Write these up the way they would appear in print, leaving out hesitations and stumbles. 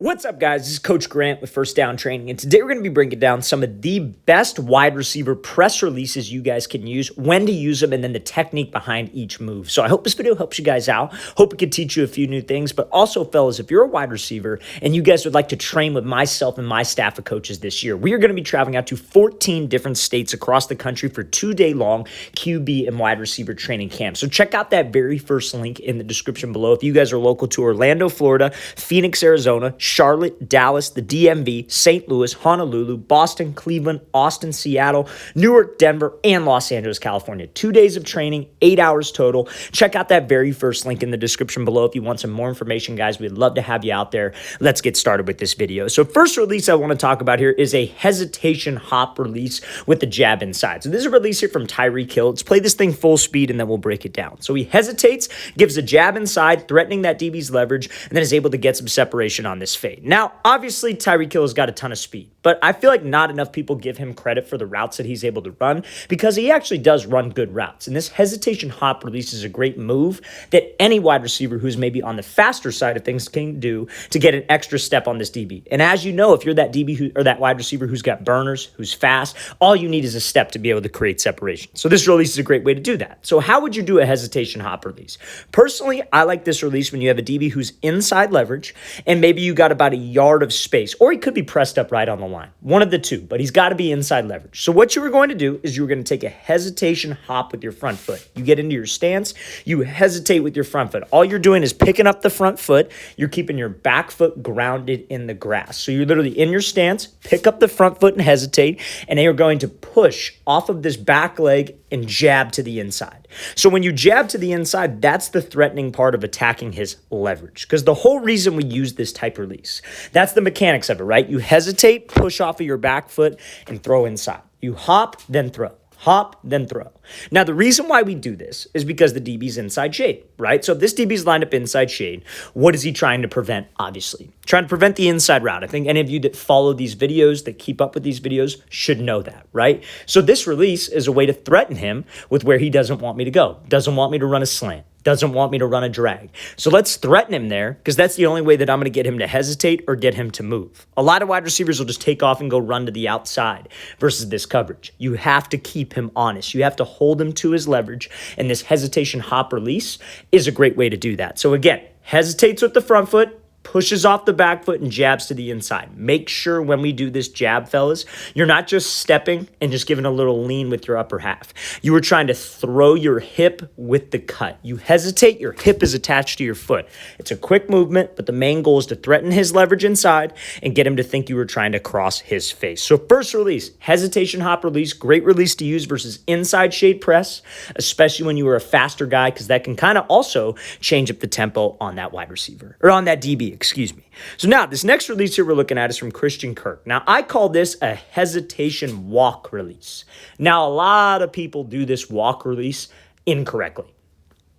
What's up, guys? This is Coach Grant with First Down Training, and today we're going to be breaking down some of the best wide receiver press releases you guys can use, when to use them, and then the technique behind each move. So I hope this video helps you guys out. Hope it can teach you a few new things, but also, fellas, if you're a wide receiver and you guys would like to train with myself and my staff of coaches this year, we are going to be traveling out to 14 different states across the country for 2-day-long QB and wide receiver training camp. So check out that very first link in the description below. If you guys are local to Orlando, Florida, Phoenix, Arizona, Charlotte, Dallas, the DMV, St. Louis, Honolulu, Boston, Cleveland, Austin, Seattle, Newark, Denver, and Los Angeles, California. 2 days of training, 8 hours total. Check out that very first link in the description below if you want some more information, guys. We'd love to have you out there. Let's get started with this video. So first release I want to talk about here is a hesitation hop release with the jab inside. So this is a release here from Tyreek Hill. Let's play this thing full speed and then we'll break it down. So he hesitates, gives a jab inside, threatening that DB's leverage, and then is able to get some separation on this fade. Now, obviously, Tyreek Hill has got a ton of speed, but I feel like not enough people give him credit for the routes that he's able to run because he actually does run good routes. And this hesitation hop release is a great move that any wide receiver who's maybe on the faster side of things can do to get an extra step on this DB. And as you know, if you're that DB or that wide receiver who's got burners, who's fast, all you need is a step to be able to create separation. So this release is a great way to do that. So how would you do a hesitation hop release? Personally, I like this release when you have a DB who's inside leverage and maybe you got about a yard of space, or he could be pressed up right on the line. One of the two, but he's got to be inside leverage. So what you were going to do is you were going to take a hesitation hop with your front foot. You get into your stance, you hesitate with your front foot. All you're doing is picking up the front foot. You're keeping your back foot grounded in the grass. So you're literally in your stance, pick up the front foot and hesitate, and then you're going to push off of this back leg and jab to the inside. So when you jab to the inside, that's the threatening part of attacking his leverage. Because the whole reason we use this type release, that's the mechanics of it, right? You hesitate, push off of your back foot, and throw inside. You hop, then throw. Hop, then throw. Now, the reason why we do this is because the DB's inside shade, right? So if this DB's lined up inside shade, what is he trying to prevent? Obviously, trying to prevent the inside route. I think any of you that follow these videos, that keep up with these videos, should know that, right? So this release is a way to threaten him with where he doesn't want me to go, doesn't want me to run a slant, doesn't want me to run a drag. So let's threaten him there because that's the only way that I'm going to get him to hesitate or get him to move. A lot of wide receivers will just take off and go run to the outside versus this coverage. You have to keep him honest. You have to hold him to his leverage, and this hesitation hop release is a great way to do that. So again, hesitates with the front foot, pushes off the back foot and jabs to the inside. Make sure when we do this jab, fellas, you're not just stepping and just giving a little lean with your upper half. You are trying to throw your hip with the cut. You hesitate, your hip is attached to your foot. It's a quick movement, but the main goal is to threaten his leverage inside and get him to think you were trying to cross his face. So first release, hesitation hop release, great release to use versus inside shade press, especially when you are a faster guy, because that can kind of also change up the tempo on that wide receiver, or on that DB. Excuse me. So now this next release here we're looking at is from Christian Kirk. Now I call this a hesitation walk release. Now a lot of people do this walk release incorrectly.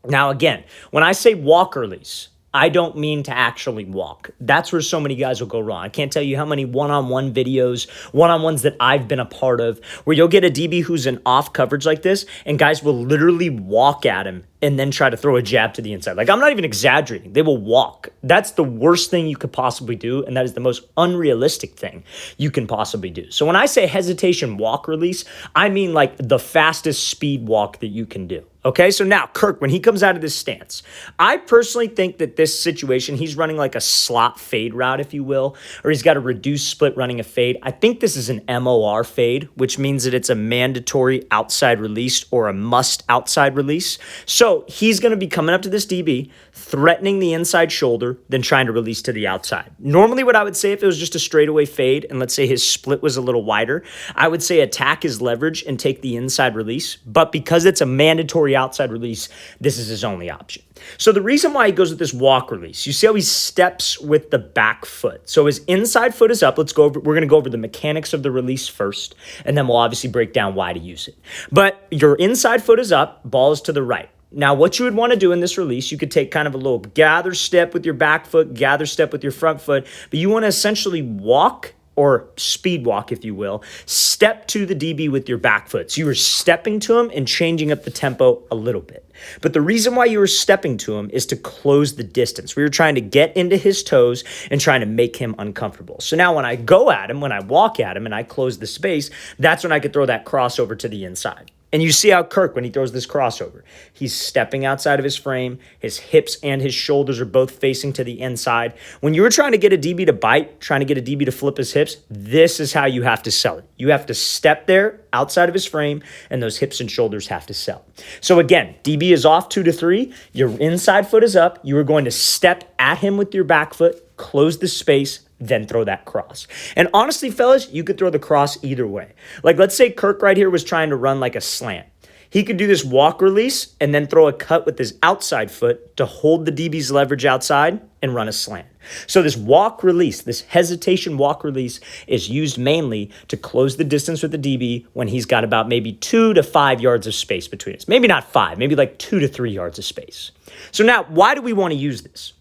Now again, when I say walk release, I don't mean to actually walk. That's where so many guys will go wrong. I can't tell you how many one-on-one videos, one-on-ones that I've been a part of, where you'll get a DB who's in off coverage like this, and guys will literally walk at him and then try to throw a jab to the inside. Like, I'm not even exaggerating. They will walk. That's the worst thing you could possibly do, and that is the most unrealistic thing you can possibly do. So when I say hesitation walk release, I mean like the fastest speed walk that you can do. Okay, so now Kirk, when he comes out of this stance, I personally think that this situation, he's running like a slot fade route, if you will, or he's got a reduced split running a fade. I think this is an MOR fade, which means that it's a mandatory outside release or a must outside release. So he's going to be coming up to this DB, threatening the inside shoulder, then trying to release to the outside. Normally what I would say if it was just a straightaway fade, and let's say his split was a little wider, I would say attack his leverage and take the inside release. But because it's a mandatory outside release, this is his only option. So the reason why he goes with this walk release, you see how he steps with the back foot. So his inside foot is up. We're going to go over the mechanics of the release first, and then we'll obviously break down why to use it. But your inside foot is up, ball is to the right. Now, what you would want to do in this release, you could take kind of a little gather step with your back foot, gather step with your front foot, but you want to essentially walk or speed walk, if you will, step to the DB with your back foot. So you were stepping to him and changing up the tempo a little bit. But the reason why you were stepping to him is to close the distance. We were trying to get into his toes and trying to make him uncomfortable. So now when I go at him, when I walk at him and I close the space, that's when I could throw that crossover to the inside. And you see how Kirk, when he throws this crossover, he's stepping outside of his frame. His hips and his shoulders are both facing to the inside. When you were trying to get a DB to bite, trying to get a DB to flip his hips, this is how you have to sell it. You have to step there outside of his frame, and those hips and shoulders have to sell. So again, DB is off 2 to 3. Your inside foot is up. You are going to step at him with your back foot, close the space, then throw that cross. And honestly, fellas, you could throw the cross either way. Like, let's say Kirk right here was trying to run like a slant. He could do this walk release and then throw a cut with his outside foot to hold the DB's leverage outside and run a slant. So this walk release, this hesitation walk release, is used mainly to close the distance with the DB when he's got about maybe 2 to 5 yards of space between us. Maybe not 5, maybe like 2 to 3 yards of space. So now, why do we want to use this?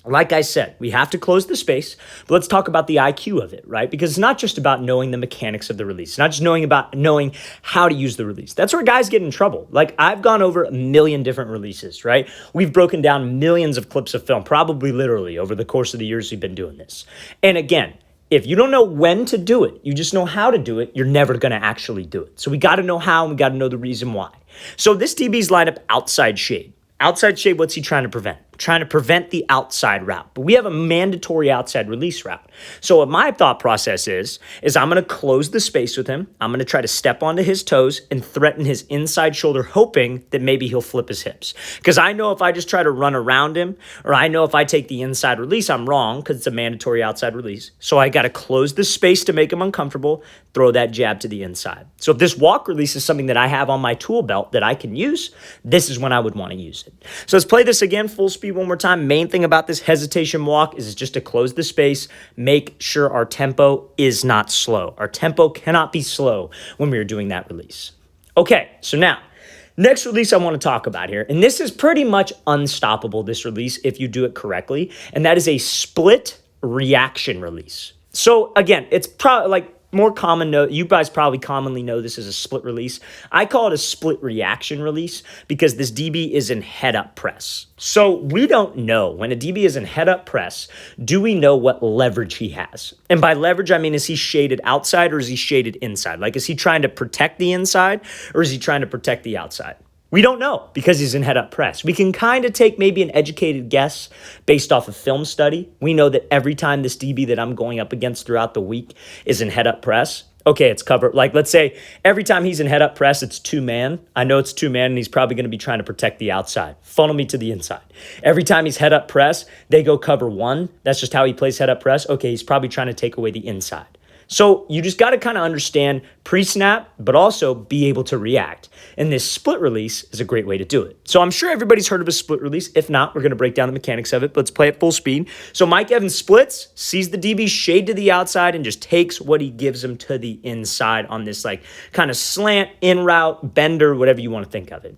Like I said, we have to close the space, but let's talk about the IQ of it, right? Because it's not just about knowing the mechanics of the release. It's not just knowing how to use the release. That's where guys get in trouble. Like, I've gone over a million different releases, right? We've broken down millions of clips of film, probably literally over the course of the years we've been doing this. And again, if you don't know when to do it, you just know how to do it, you're never going to actually do it. So we got to know how, and we got to know the reason why. So this DB's lined up outside shade. Outside shade, what's he trying to prevent? Trying to prevent the outside route. But we have a mandatory outside release route. So what my thought process is I'm going to close the space with him. I'm going to try to step onto his toes and threaten his inside shoulder, hoping that maybe he'll flip his hips. Because I know if I just try to run around him, or I know if I take the inside release, I'm wrong because it's a mandatory outside release. So I got to close the space to make him uncomfortable, throw that jab to the inside. So if this walk release is something that I have on my tool belt that I can use, this is when I would want to use it. So let's play this again, full speed one more time. Main thing about this hesitation walk is just to close the space, make sure our tempo is not slow. Our tempo cannot be slow when we are doing that release. Okay, so now, next release I want to talk about here, and this is pretty much unstoppable, this release, if you do it correctly, and that is a split reaction release. So again, it's probably like more common, you guys probably commonly know this as a split release. I call it a split reaction release because this DB is in head-up press. So we don't know, when a DB is in head-up press, do we know what leverage he has? And by leverage, I mean, is he shaded outside or is he shaded inside? Like, is he trying to protect the inside or is he trying to protect the outside? We don't know because he's in head-up press. We can kind of take maybe an educated guess based off of film study. We know that every time this DB that I'm going up against throughout the week is in head-up press, okay, it's covered. Like, let's say every time he's in head-up press, it's 2-man. I know it's 2-man, and he's probably going to be trying to protect the outside. Funnel me to the inside. Every time he's head-up press, they go cover 1. That's just how he plays head-up press. Okay, he's probably trying to take away the inside. So you just got to kind of understand pre-snap, but also be able to react. And this split release is a great way to do it. So I'm sure everybody's heard of a split release. If not, we're going to break down the mechanics of it. But let's play at full speed. So Mike Evans splits, sees the DB shade to the outside, and just takes what he gives him to the inside on this like kind of slant, in route, bender, whatever you want to think of it.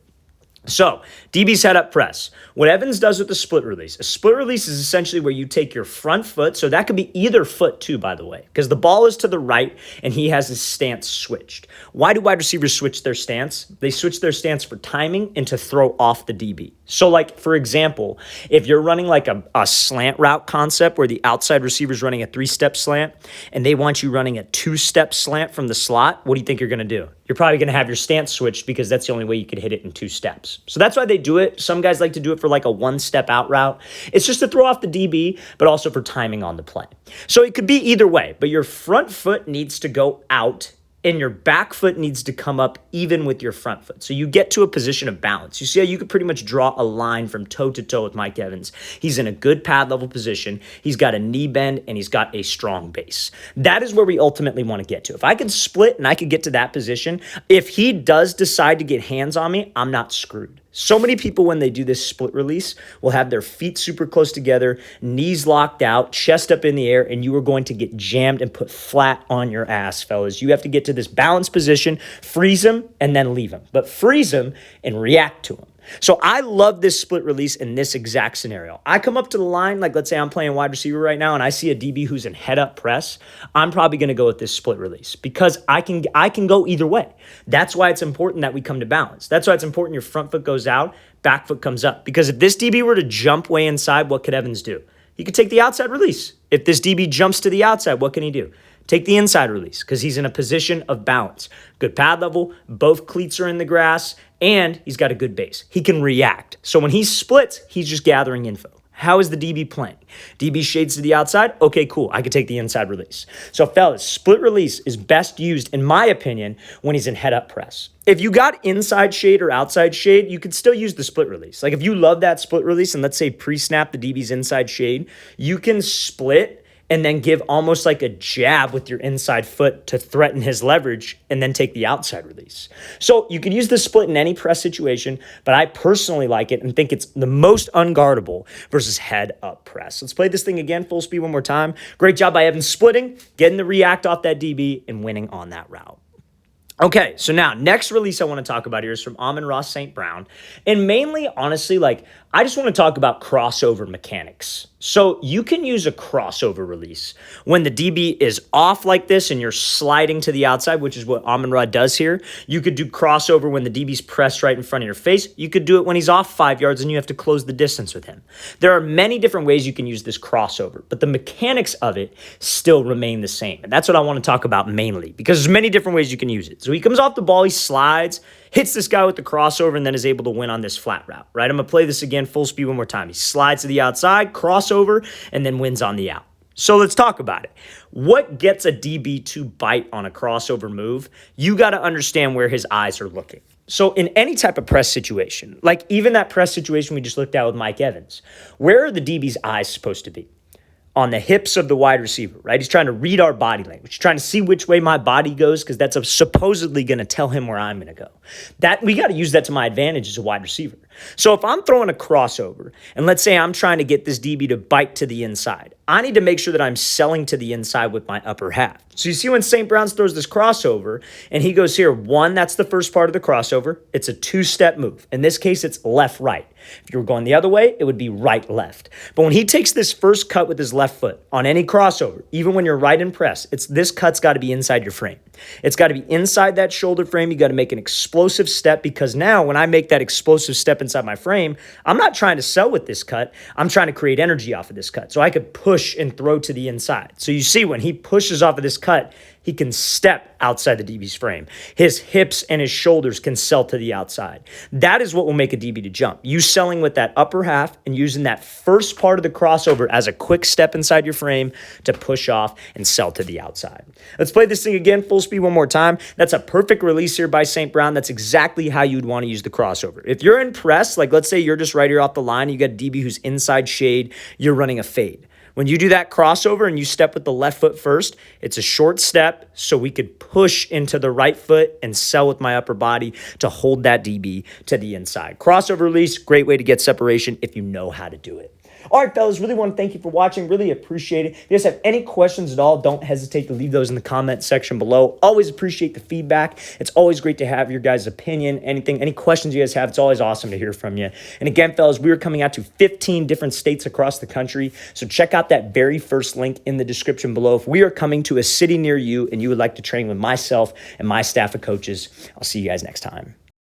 So, DB's head-up press. What Evans does with the split release. A split release is essentially where you take your front foot, so that could be either foot too, by the way, because the ball is to the right and he has his stance switched. Why do wide receivers switch their stance? They switch their stance for timing and to throw off the DB. So, like, for example, if you're running like a slant route concept where the outside receiver's running a 3-step slant and they want you running a 2-step slant from the slot, what do you think you're going to do? You're probably going to have your stance switched because that's the only way you could hit it in 2 steps. So that's why they do it. Some guys like to do it for like a 1-step out route. It's just to throw off the DB, but also for timing on the play. So it could be either way, but your front foot needs to go out and your back foot needs to come up even with your front foot. So you get to a position of balance. You see how you could pretty much draw a line from toe to toe with Mike Evans. He's in a good pad level position. He's got a knee bend and he's got a strong base. That is where we ultimately want to get to. If I could split and I could get to that position, if he does decide to get hands on me, I'm not screwed. So many people, when they do this split release, will have their feet super close together, knees locked out, chest up in the air, and you are going to get jammed and put flat on your ass, fellas. You have to get to this balanced position, freeze him, and then leave him. But freeze him and react to him. So I love this split release in this exact scenario. I come up to the line, like let's say I'm playing wide receiver right now and I see a DB who's in head up press. I'm probably going to go with this split release because I can go either way. That's why it's important that we come to balance. That's why it's important your front foot goes out, back foot comes up. Because if this DB were to jump way inside, what could Evans do? He could take the outside release. If this DB jumps to the outside, what can he do? Take the inside release because he's in a position of balance. Good pad level, both cleats are in the grass, and he's got a good base. He can react. So when he splits, he's just gathering info. How is the DB playing? DB shades to the outside? Okay, cool. I could take the inside release. So fellas, split release is best used, in my opinion, when he's in head-up press. If you got inside shade or outside shade, you could still use the split release. Like if you love that split release and let's say pre-snap the DB's inside shade, you can split and then give almost like a jab with your inside foot to threaten his leverage and then take the outside release. So you can use the split in any press situation, but I personally like it and think it's the most unguardable versus head up press. Let's play this thing again, full speed one more time. Great job by Evan splitting, getting the react off that DB and winning on that route. Okay, so now next release I want to talk about here is from Amon-Ra St. Brown. And mainly, honestly, I just want to talk about crossover mechanics. So you can use a crossover release when the DB is off like this and you're sliding to the outside, which is what Amon-Ra does here. You could do crossover when the DB's pressed right in front of your face. You could do it when he's off 5 yards and you have to close the distance with him. There are many different ways you can use this crossover, but the mechanics of it still remain the same. And that's what I want to talk about mainly because there's many different ways you can use it. So he comes off the ball, he slides, hits this guy with the crossover, and then is able to win on this flat route, right? I'm going to play this again full speed one more time. He slides to the outside, crossover, and then wins on the out. So let's talk about it. What gets a DB to bite on a crossover move? You got to understand where his eyes are looking. So in any type of press situation, like even that press situation we just looked at with Mike Evans, where are the DB's eyes supposed to be? On the hips of the wide receiver, right? He's trying to read our body language. He's trying to see which way my body goes because that's supposedly going to tell him where I'm going to go. That we got to use that to my advantage as a wide receiver. So if I'm throwing a crossover, and let's say I'm trying to get this DB to bite to the inside, I need to make sure that I'm selling to the inside with my upper half. So you see when St. Brown's throws this crossover, and he goes here, one, that's the first part of the crossover. It's a two-step move. In this case, it's left-right. If you were going the other way, it would be right-left. But when he takes this first cut with his left foot on any crossover, even when you're right in press, this cut's got to be inside your frame. It's got to be inside that shoulder frame. You got to make an explosive step because now when I make that explosive step inside my frame, I'm not trying to sell with this cut. I'm trying to create energy off of this cut. So I could push and throw to the inside. So you see when he pushes off of this cut, he can step outside the DB's frame. His hips and his shoulders can sell to the outside. That is what will make a DB to jump. You selling with that upper half and using that first part of the crossover as a quick step inside your frame to push off and sell to the outside. Let's play this thing again, full speed one more time. That's a perfect release here by St. Brown. That's exactly how you'd want to use the crossover. If you're in press, like let's say you're just right here off the line, you got a DB who's inside shade, you're running a fade. When you do that crossover and you step with the left foot first, it's a short step so we could push into the right foot and sell with my upper body to hold that DB to the inside. Crossover release, great way to get separation if you know how to do it. All right, fellas, really want to thank you for watching. Really appreciate it. If you guys have any questions at all, don't hesitate to leave those in the comment section below. Always appreciate the feedback. It's always great to have your guys' opinion, any questions you guys have. It's always awesome to hear from you. And again, fellas, we are coming out to 15 different states across the country. So check out that very first link in the description below. If we are coming to a city near you and you would like to train with myself and my staff of coaches, I'll see you guys next time.